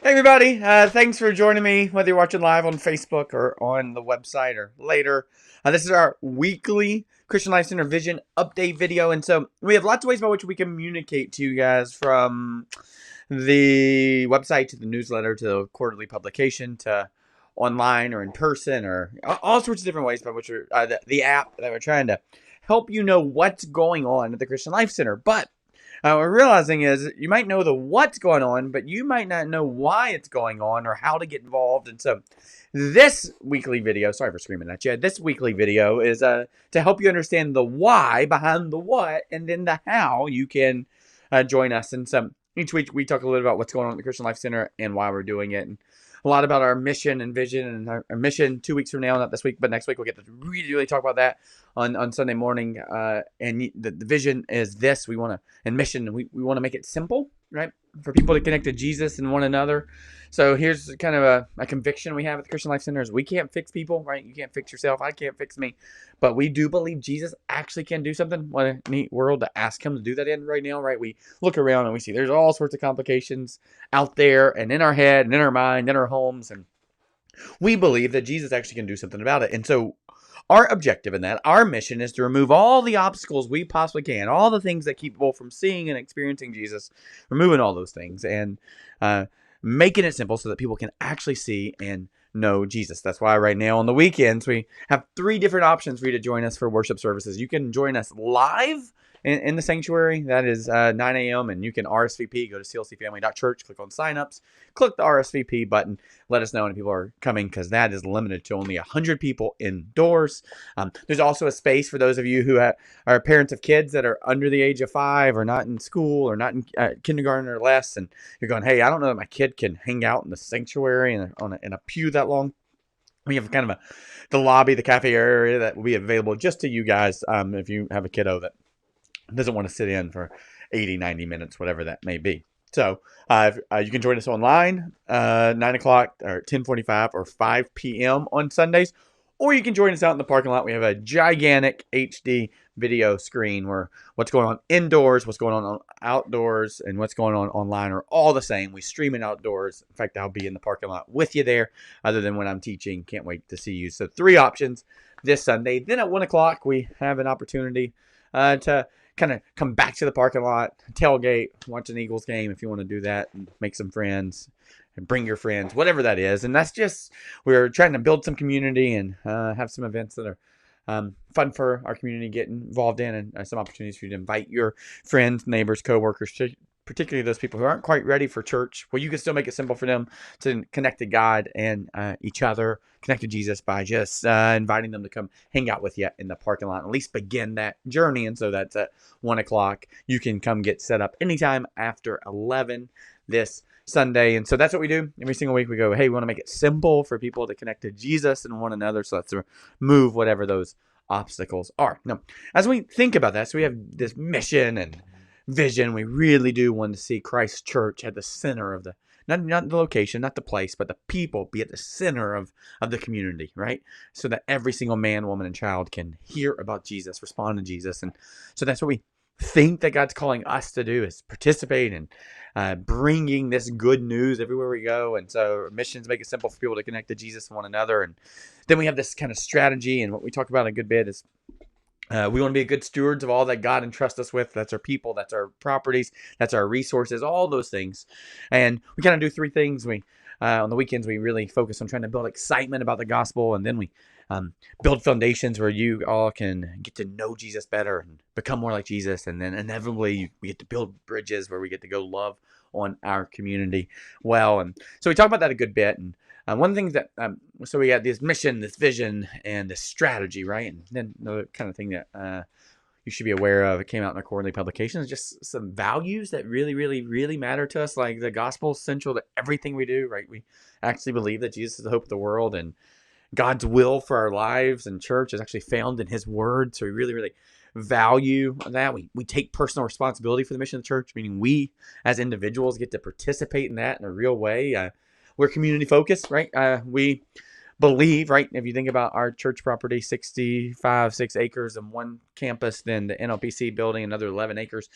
Hey everybody, thanks for joining me, whether you're watching live on Facebook or on the website or later. This is our weekly Christian Life Center Vision update video, and so we have lots of ways by which we communicate to you guys, from the website to the newsletter to the quarterly publication to online or in person, or all sorts of different ways by which the app that we're trying to help you know what's going on at the Christian Life Center. But what we're realizing is you might know the what's going on, but you might not know why it's going on or how to get involved. And so this weekly video, sorry for screaming at you, this weekly video is to help you understand the why behind the what, and then the how you can join us. And so each week we talk a little bit about what's going on at the Christian Life Center and why we're doing it, and a lot about our mission and vision, and our mission 2 weeks from now, not this week, but next week we'll get to really talk about that on Sunday morning. And the vision is this: we want to, and mission, we want to make it simple, right, for people to connect to Jesus and one another. So here's kind of a conviction we have at the Christian Life Center: is we can't fix people, right? You can't fix yourself. I can't fix me. But we do believe Jesus actually can do something. What a neat world to ask him to do that in right now, right? We look around and we see there's all sorts of complications out there and in our head and in our mind, in our homes. And we believe that Jesus actually can do something about it. And so our objective in that, our mission, is to remove all the obstacles we possibly can, all the things that keep people from seeing and experiencing Jesus, removing all those things, and making it simple so that people can actually see and know Jesus. That's why right now on the weekends we have 3 different options for you to join us for worship services. You can join us live in the sanctuary. That is 9 a.m. and you can RSVP. Go to clcfamily.church, click on signups, click the RSVP button, let us know when people are coming, because that is limited to only 100 people indoors. There's also a space for those of you who are parents of kids that are under the age of 5 or not in school or not in kindergarten or less, and you're going, hey, I don't know that my kid can hang out in the sanctuary in a pew that long. We have kind of the lobby, the cafe area that will be available just to you guys, if you have a kiddo that doesn't want to sit in for 80, 90 minutes, whatever that may be. So you can join us online 9 o'clock or 10:45 or 5 p.m. on Sundays, or you can join us out in the parking lot. We have a gigantic HD video screen where what's going on indoors, what's going on outdoors, and what's going on online are all the same. We stream it outdoors. In fact, I'll be in the parking lot with you there, other than when I'm teaching. Can't wait to see you. So 3 options this Sunday. Then at 1 o'clock, we have an opportunity to kind of come back to the parking lot, tailgate, watch an Eagles game if you want to do that, and make some friends and bring your friends, whatever that is. And that's just, we're trying to build some community and have some events that are fun for our community to get involved in, and some opportunities for you to invite your friends, neighbors, coworkers, particularly those people who aren't quite ready for church. Well, you can still make it simple for them to connect to God and each other, connect to Jesus, by just inviting them to come hang out with you in the parking lot, at least begin that journey. And so that's at 1 o'clock. You can come get set up anytime after 11 this Sunday. And so that's what we do every single week. We go, hey, we want to make it simple for people to connect to Jesus and one another. So let's remove whatever those obstacles are. Now, as we think about that, so we have this mission and vision. We really do want to see Christ Church at the center of the, not the location, not the place, but the people be at the center of the community, right? So that every single man, woman, and child can hear about Jesus, respond to Jesus. And so that's what we think that God's calling us to do, is participate in bringing this good news everywhere we go. And so missions make it simple for people to connect to Jesus and one another. And then we have this kind of strategy, and what we talk about a good bit is we want to be good stewards of all that God entrusts us with. That's our people, that's our properties, that's our resources, all those things. And we kind of do 3 things. We on the weekends, we really focus on trying to build excitement about the gospel, and then we build foundations where you all can get to know Jesus better and become more like Jesus. And then inevitably we get to build bridges where we get to go love on our community well. And so we talk about that a good bit. And one of the things that, so we got this mission, this vision, and this strategy, right? And then the kind of thing that you should be aware of, it came out in our quarterly publications, just some values that really, really, really matter to us. Like the gospel is central to everything we do, right? We actually believe that Jesus is the hope of the world, and God's will for our lives and church is actually found in his word. So we really, really value that. We take personal responsibility for the mission of the church, meaning we as individuals get to participate in that in a real way. We're community focused, right? We believe, right? If you think about our church property, 6 acres and 1 campus, then the NLPC building, another 11 acres.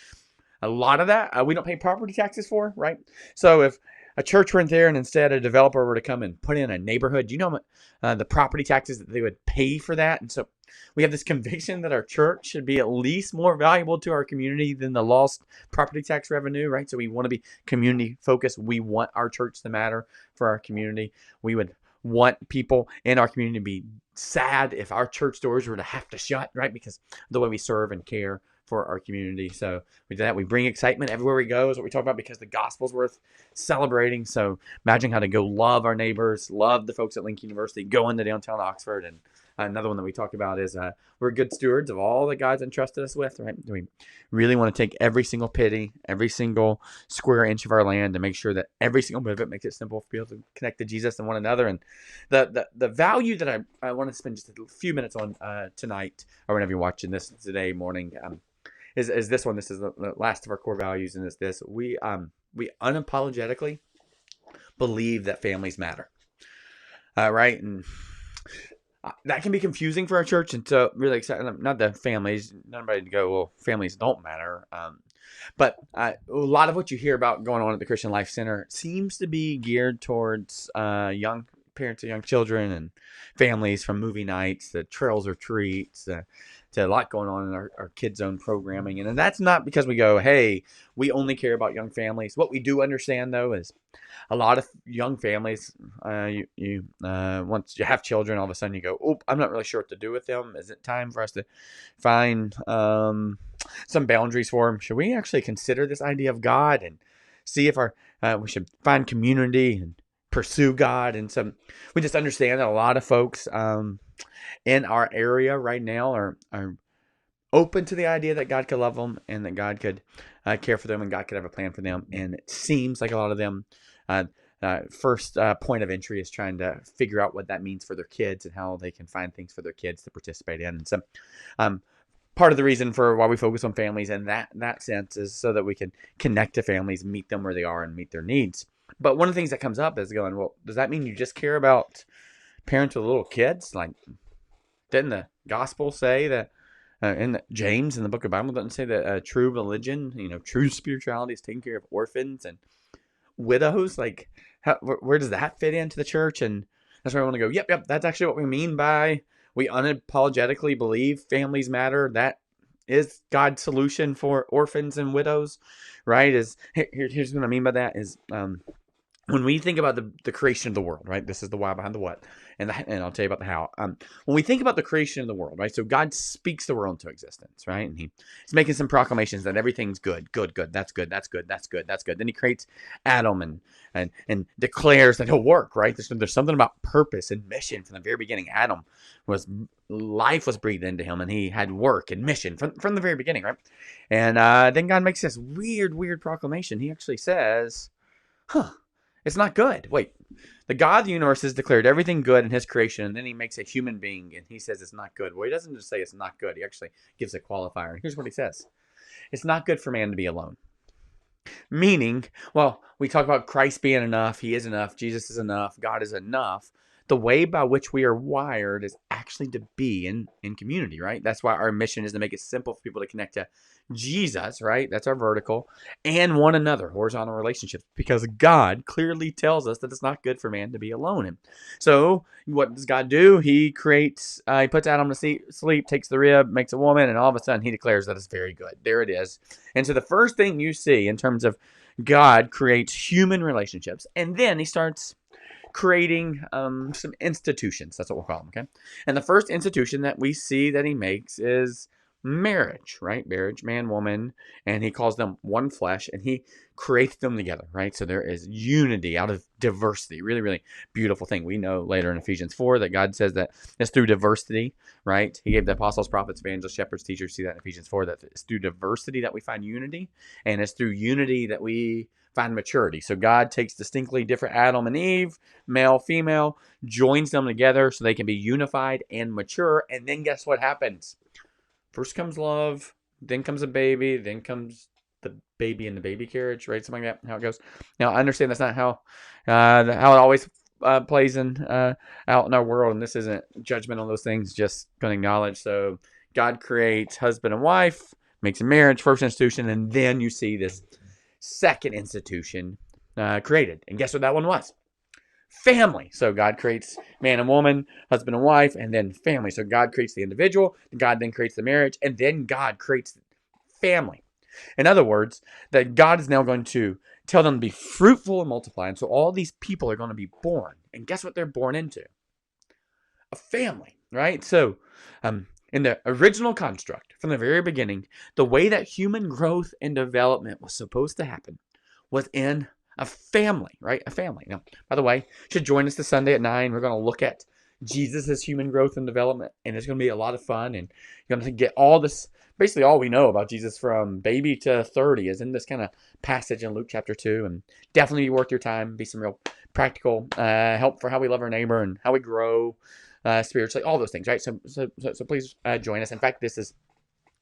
A lot of that we don't pay property taxes for, right? So if a church went there and instead a developer were to come and put in a neighborhood, do you know the property taxes that they would pay for that? And so we have this conviction that our church should be at least more valuable to our community than the lost property tax revenue, right? So we want to be community focused. We want our church to matter for our community. We would want people in our community to be sad if our church doors were to have to shut, right? Because of the way we serve and care for our community. So we do that. We bring excitement everywhere we go is what we talk about, because the gospel's worth celebrating. So imagine how to go love our neighbors, love the folks at Lincoln University, go into downtown Oxford. And another one that we talk about is we're good stewards of all that God's entrusted us with, right? We really want to take every single penny, every single square inch of our land, to make sure that every single bit of it makes it simple for people to connect to Jesus and one another. And the value that I want to spend just a few minutes on tonight, or whenever you're watching this today morning, is this one. This is the last of our core values, and it's this: we unapologetically believe that families matter, right? And that can be confusing for our church, and so really excited. Not the families, nobody to go, well, families don't matter. But a lot of what you hear about going on at the Christian Life Center seems to be geared towards young parents of young children and families, from movie nights to trails retreats to a lot going on in our Kids Zone programming. And that's not because we go, hey, we only care about young families. What we do understand, though, is a lot of young families, once you have children, all of a sudden you go, oh, I'm not really sure what to do with them. Is it time for us to find some boundaries for them? Should we actually consider this idea of God and see if we should find community and pursue God? And so we just understand that a lot of folks in our area right now are open to the idea that God could love them and that God could care for them and God could have a plan for them. And it seems like a lot of them first point of entry is trying to figure out what that means for their kids and how they can find things for their kids to participate in. And so part of the reason for why we focus on families in that sense is so that we can connect to families, meet them where they are, and meet their needs. But one of the things that comes up is going, well, does that mean you just care about parents with little kids? Like, didn't the gospel say that James in the book of Bible doesn't say that true religion, true spirituality is taking care of orphans and widows? Like, where does that fit into the church? And that's where I want to go, yep, that's actually what we mean by we unapologetically believe families matter. That is God's solution for orphans and widows, right? Here's what I mean by that is when we think about the creation of the world, right? This is the why behind the what, and I'll tell you about the how. When we think about the creation of the world, right? So God speaks the world into existence, right? And He's making some proclamations that everything's good, that's good. Then He creates Adam and declares that He'll work, right? There's something about purpose and mission from the very beginning. Adam life was breathed into him, and he had work and mission from the very beginning, right? And then God makes this weird proclamation. He actually says, it's not good. Wait, the God of the universe has declared everything good in His creation, and then He makes a human being, and He says it's not good. Well, He doesn't just say it's not good. He actually gives a qualifier. And here's what He says. It's not good for man to be alone. Meaning, well, we talk about Christ being enough. He is enough. Jesus is enough. God is enough. The way by which we are wired is actually to be in community, right? That's why our mission is to make it simple for people to connect to Jesus, right? That's our vertical, and one another, horizontal relationships, because God clearly tells us that it's not good for man to be alone. And so what does God do? He creates, He puts Adam to sleep, takes the rib, makes a woman, and all of a sudden He declares that it's very good. There it is. And so the first thing you see in terms of God creates human relationships, and then He starts creating some institutions. That's what we'll call them, okay? And the first institution that we see that He makes is marriage, right? Marriage, man, woman, and He calls them one flesh, and He creates them together, right? So there is unity out of diversity. Really, really beautiful thing. We know later in Ephesians 4 that God says that it's through diversity, right? He gave the apostles, prophets, evangelists, shepherds, teachers. See that in Ephesians 4, that it's through diversity that we find unity, and it's through unity that we find maturity. So God takes distinctly different Adam and Eve, male, female, joins them together so they can be unified and mature. And then guess what happens? First comes love, then comes a baby, then comes the baby in the baby carriage, right? Something like that, how it goes. Now, I understand that's not how it always plays out in our world, and this isn't judgment on those things, just going to acknowledge. So God creates husband and wife, makes a marriage, first institution, and then you see this second institution created. And guess what that one was? Family. So God creates man and woman, husband and wife, and then family. So God creates the individual, God then creates the marriage, and then God creates family. In other words, that God is now going to tell them to be fruitful and multiply. And so all these people are going to be born. And guess what they're born into? A family, right? So in the original construct, from the very beginning, the way that human growth and development was supposed to happen was in a family, right? A family. Now, by the way, you should join us this Sunday at 9. We're going to look at Jesus' human growth and development, and it's going to be a lot of fun, and you're going to get all this, basically all we know about Jesus from baby to 30 is in this kind of passage in Luke chapter 2, and definitely be worth your time, be some real practical help for how we love our neighbor and how we grow spiritually, all those things, right? So please join us. In fact, this is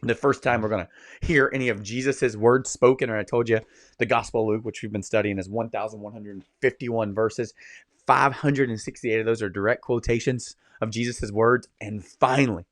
the first time we're going to hear any of Jesus's words spoken. Or I told you the Gospel of Luke, which we've been studying, is 1,151 verses. 568 of those are direct quotations of Jesus's words. And finally,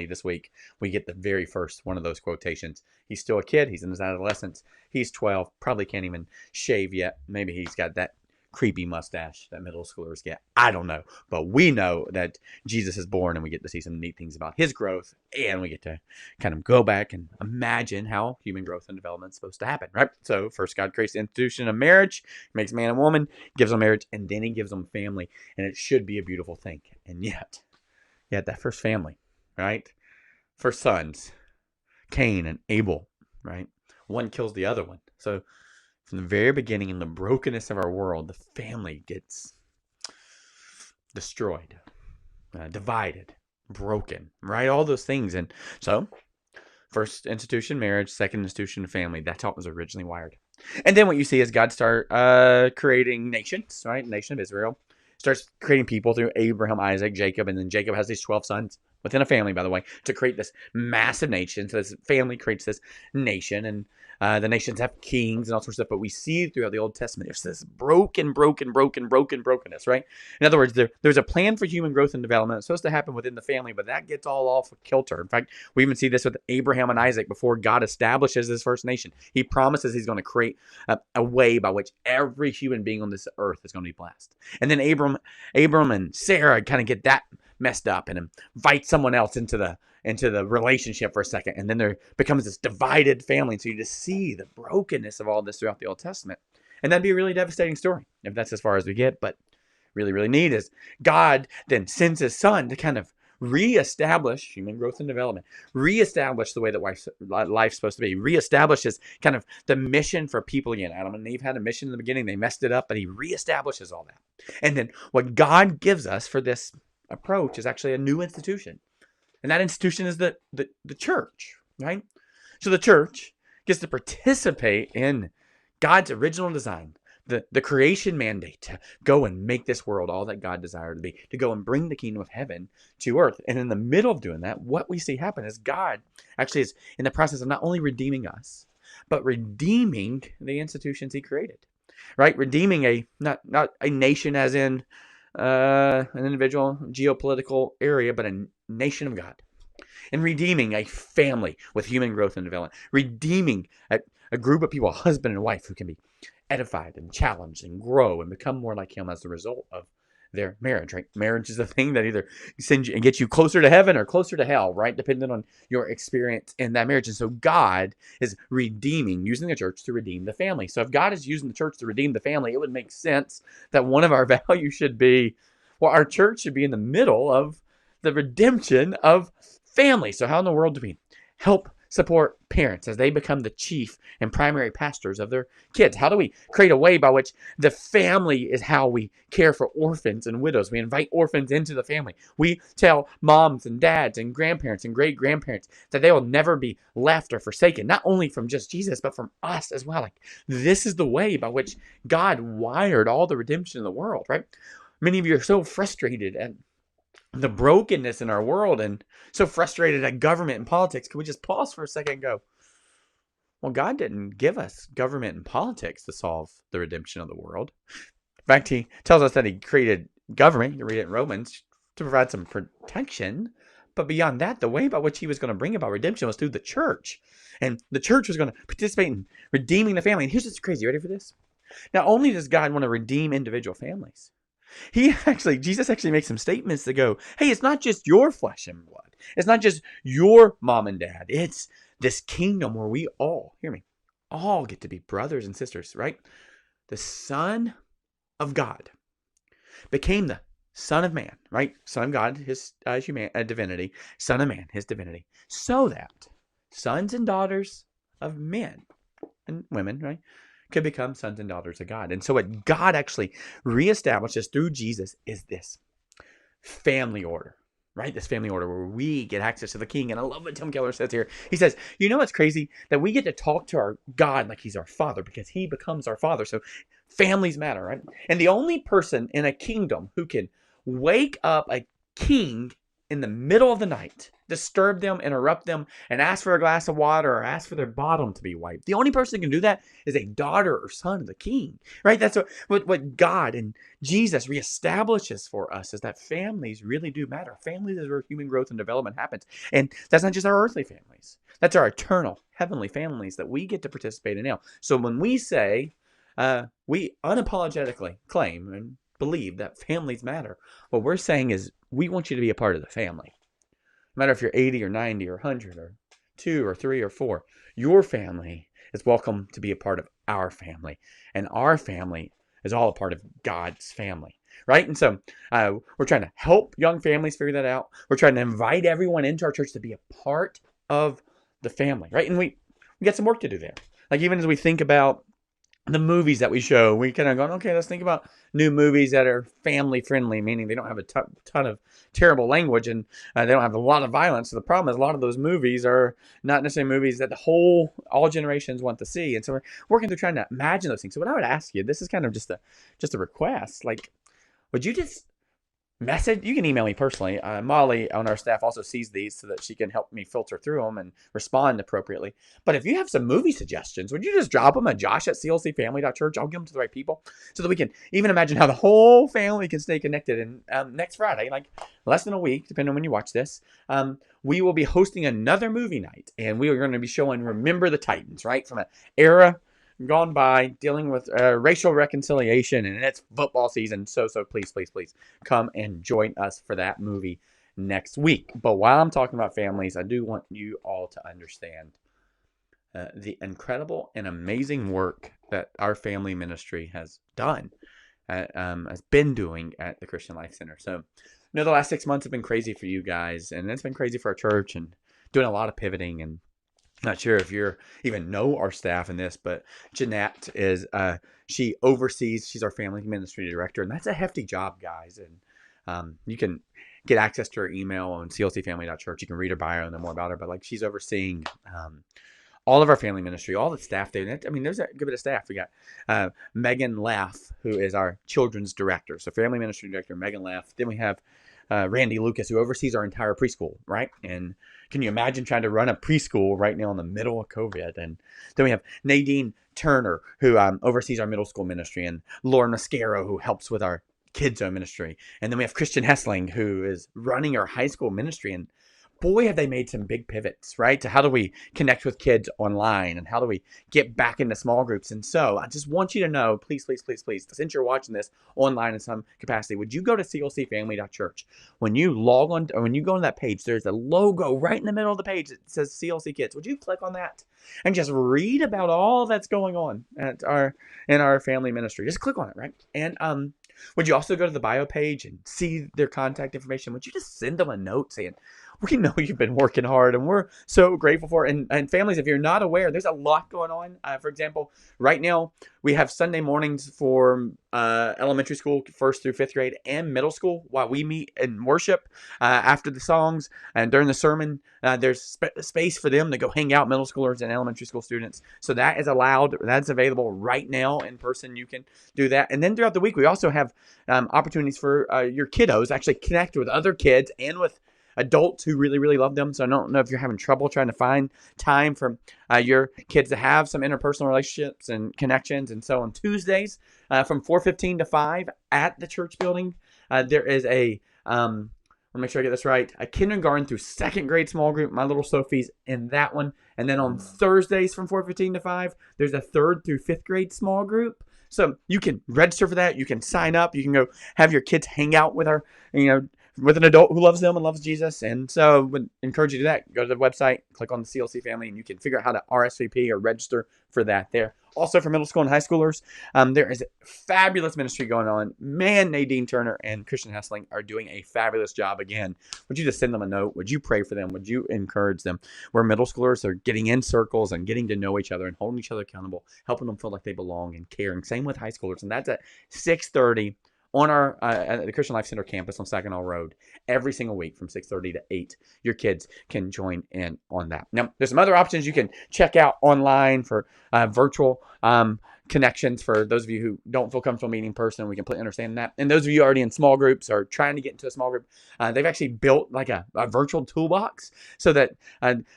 this week, we get the very first one of those quotations. He's still a kid. He's in his adolescence. He's 12. Probably can't even shave yet. Maybe he's got that creepy mustache that middle schoolers get. I don't know. But we know that Jesus is born, and we get to see some neat things about his growth, and we get to kind of go back and imagine how human growth and development is supposed to happen, right? So first, God creates the institution of marriage, makes man and woman, gives them marriage, and then he gives them family, and it should be a beautiful thing. And yet that first family, right? First sons, Cain and Abel, right? One kills the other one. So from the very beginning, in the brokenness of our world, the family gets destroyed, divided, broken, right? All those things. And so, first institution, marriage. Second institution, family. That's how it was originally wired. And then what you see is God start creating nations, right? Nation of Israel. Starts creating people through Abraham, Isaac, Jacob, and then Jacob has these 12 sons within a family, by the way, to create this massive nation. So this family creates this nation, and the nations have kings and all sorts of stuff. But we see throughout the Old Testament, there's this brokenness, right? In other words, there's a plan for human growth and development. It's supposed to happen within the family, but that gets all off kilter. In fact, we even see this with Abraham and Isaac before God establishes this first nation. He promises he's going to create a way by which every human being on this earth is going to be blessed. And then Abram and Sarah kind of get that messed up and invite someone else into the relationship for a second, and then there becomes this divided family. And so you just see the brokenness of all this throughout the Old Testament, and that'd be a really devastating story if that's as far as we get. But really neat is God then sends his son to kind of reestablish human growth and development, reestablish the way that life's supposed to be, reestablishes kind of the mission for people again. Adam and Eve had a mission in the beginning, they messed it up, but he reestablishes all that. And then what God gives us for this approach is actually a new institution. And that institution is the church, right? So the church gets to participate in God's original design, the creation mandate to go and make this world all that God desired to be, to go and bring the kingdom of heaven to earth. And in the middle of doing that, what we see happen is God actually is in the process of not only redeeming us, but redeeming the institutions he created, right? Redeeming not a nation as in an individual geopolitical area, but a nation of God. And redeeming a family with human growth and development. Redeeming a group of people, a husband and wife, who can be edified and challenged and grow and become more like him as a result of their marriage, right? Marriage is a thing that either sends you and gets you closer to heaven or closer to hell, right? Depending on your experience in that marriage. And so God is using the church to redeem the family. So if God is using the church to redeem the family, it would make sense that one of our values should be, well, our church should be in the middle of the redemption of family. So how in the world do we help support parents as they become the chief and primary pastors of their kids? How do we create a way by which the family is how we care for orphans and widows? We invite orphans into the family. We tell moms and dads and grandparents and great-grandparents that they will never be left or forsaken, not only from just Jesus, but from us as well. Like, this is the way by which God wired all the redemption of the world, right? Many of you are so frustrated at the brokenness in our world and so frustrated at government and politics. Can we just pause for a second and go, well, God didn't give us government and politics to solve the redemption of the world. In fact, he tells us that he created government, you read it in Romans, to provide some protection. But beyond that, the way by which he was going to bring about redemption was through the church. And the church was going to participate in redeeming the family. And here's what's crazy. You ready for this? Not only does God want to redeem individual families, Jesus actually makes some statements that go, hey, it's not just your flesh and blood. It's not just your mom and dad. It's this kingdom where we all, hear me, all get to be brothers and sisters, right? The Son of God became the Son of Man, right? Son of God, his divinity, Son of Man, his divinity, so that sons and daughters of men and women, right, could become sons and daughters of God. And so what God actually reestablishes through Jesus is this family order, right? This family order where we get access to the King. And I love what Tim Keller says here. He says, you know what's crazy? That we get to talk to our God like he's our father because he becomes our father. So families matter, right? And the only person in a kingdom who can wake up a king in the middle of the night, disturb them, interrupt them, and ask for a glass of water or ask for their bottom to be wiped. The only person who can do that is a daughter or son of the king, right? That's what God and Jesus reestablishes for us, is that families really do matter. Families is where human growth and development happens. And that's not just our earthly families. That's our eternal, heavenly families that we get to participate in now. So when we say, we unapologetically claim and believe that families matter, what we're saying is we want you to be a part of the family. No matter if you're 80 or 90 or 100 or 2 or 3 or 4, your family is welcome to be a part of our family. And our family is all a part of God's family, right? And so we're trying to help young families figure that out. We're trying to invite everyone into our church to be a part of the family, right? And we got some work to do there. Like even as we think about the movies that we show, we kind of go, okay, let's think about new movies that are family friendly, meaning they don't have a ton of terrible language and they don't have a lot of violence. So the problem is a lot of those movies are not necessarily movies that all generations want to see. And so we're working through trying to imagine those things. So what I would ask you, this is kind of just a request, like, would you just message? You can email me personally. Molly on our staff also sees these so that she can help me filter through them and respond appropriately. But if you have some movie suggestions, would you just drop them at josh@clcfamily.church? I'll give them to the right people so that we can even imagine how the whole family can stay connected. And next Friday, like less than a week, depending on when you watch this, we will be hosting another movie night. And we are going to be showing Remember the Titans, right? From an era gone by, dealing with racial reconciliation, and it's football season. So please come and join us for that movie next week. But while I'm talking about families, I do want you all to understand the incredible and amazing work that our family ministry has done, has been doing at the Christian Life Center. So the last 6 months have been crazy for you guys, and it's been crazy for our church, and doing a lot of pivoting. And not sure if you even know our staff in this, but Jeanette is, she oversees, she's our family ministry director, and that's a hefty job, guys. And you can get access to her email on clcfamily.church. You can read her bio and know more about her, but like she's overseeing all of our family ministry, all the staff there. I mean, there's a good bit of staff. We got Megan Laff, who is our children's director. So family ministry director, Megan Laff. Then we have Randy Lucas, who oversees our entire preschool, right? And can you imagine trying to run a preschool right now in the middle of COVID? And then we have Nadine Turner, who oversees our middle school ministry, and Laura Mascaro, who helps with our kids' zone ministry. And then we have Christian Hessling, who is running our high school ministry. And boy, have they made some big pivots, right? To how do we connect with kids online, and how do we get back into small groups? And so I just want you to know, please, since you're watching this online in some capacity, would you go to clcfamily.church? When you log on, or when you go on that page, there's a logo right in the middle of the page that says CLC Kids. Would you click on that and just read about all that's going on in our family ministry? Just click on it, right? And would you also go to the bio page and see their contact information? Would you just send them a note saying, we know you've been working hard and we're so grateful for it. And families, if you're not aware, there's a lot going on. For example, right now we have Sunday mornings for elementary school, 1st through 5th grade, and middle school, while we meet and worship after the songs and during the sermon. There's space for them to go hang out, middle schoolers and elementary school students. So that is allowed. That's available right now in person. You can do that. And then throughout the week, we also have opportunities for your kiddos actually connect with other kids and with adults who really love them. So I don't know if you're having trouble trying to find time for your kids to have some interpersonal relationships and connections. And so on Tuesdays from 4:15 to 5 at the church building, there is a let me make sure I get this right, a kindergarten through 2nd grade small group. My little Sophie's in that one. And then on Thursdays from 4:15 to 5, there's a 3rd through 5th grade small group. So you can register for that. You can sign up. You can go have your kids hang out with with an adult who loves them and loves Jesus. And so I would encourage you to do that. Go to the website, click on the CLC family, and you can figure out how to RSVP or register for that there. Also for middle school and high schoolers, there is a fabulous ministry going on. Man, Nadine Turner and Christian Hessling are doing a fabulous job again. Would you just send them a note? Would you pray for them? Would you encourage them? Where middle schoolers are getting in circles and getting to know each other and holding each other accountable, helping them feel like they belong and caring. Same with high schoolers. And that's at 6:30 on our at the Christian Life Center campus on Saginaw Road every single week from 6:30 to 8. Your kids can join in on that. Now, there's some other options you can check out online for virtual connections for those of you who don't feel comfortable meeting in person. We completely understand that. And those of you already in small groups or trying to get into a small group, they've actually built like a virtual toolbox so that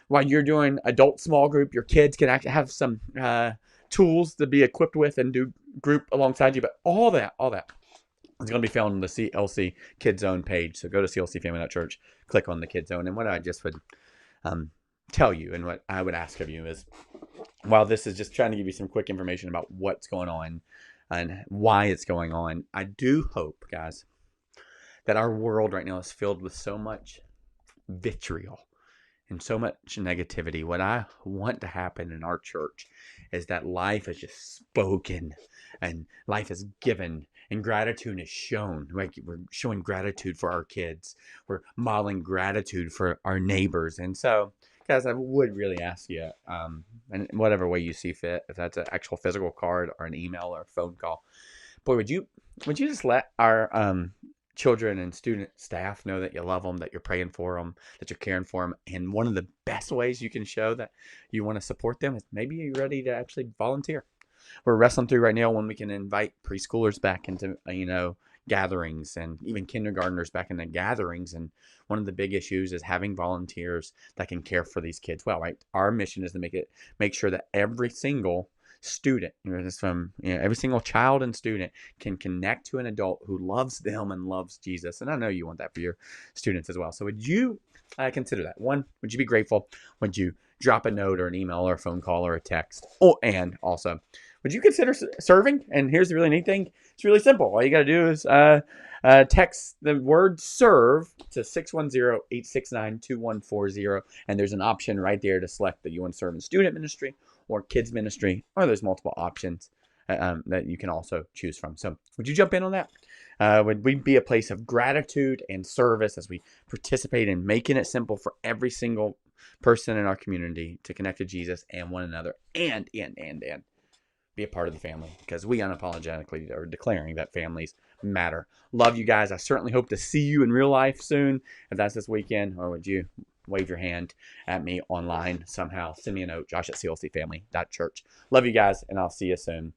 while you're doing adult small group, your kids can actually have some tools to be equipped with and do group alongside you. But all that it's going to be found on the CLC Kids Zone page. So go to clcfamily.church, click on the Kids Zone. And what I just would tell you and what I would ask of you is, while this is just trying to give you some quick information about what's going on and why it's going on, I do hope, guys, that our world right now is filled with so much vitriol and so much negativity. What I want to happen in our church is that life is just spoken and life is given and gratitude is shown. Like we're showing gratitude for our kids. We're modeling gratitude for our neighbors. And so, guys, I would really ask you, in whatever way you see fit, if that's an actual physical card or an email or a phone call, boy, would you just let our children and student staff know that you love them, that you're praying for them, that you're caring for them. And one of the best ways you can show that you want to support them is maybe you're ready to actually volunteer. We're wrestling through right now when we can invite preschoolers back into, gatherings and even kindergartners back into gatherings. And one of the big issues is having volunteers that can care for these kids well, right? Our mission is to make sure that every single student, every single child and student can connect to an adult who loves them and loves Jesus. And I know you want that for your students as well. So would you consider that? One, would you be grateful? Would you drop a note or an email or a phone call or a text? Oh, and also, would you consider serving? And here's the really neat thing. It's really simple. All you got to do is text the word serve to 610-869-2140. And there's an option right there to select that you want to serve in student ministry or kids ministry, or there's multiple options that you can also choose from. So would you jump in on that? Would we be a place of gratitude and service as we participate in making it simple for every single person in our community to connect to Jesus and one another and be a part of the family, because we unapologetically are declaring that families matter. Love you guys. I certainly hope to see you in real life soon, if that's this weekend, or would you wave your hand at me online somehow? Send me a note, josh@clcfamily.church. Love you guys, and I'll see you soon.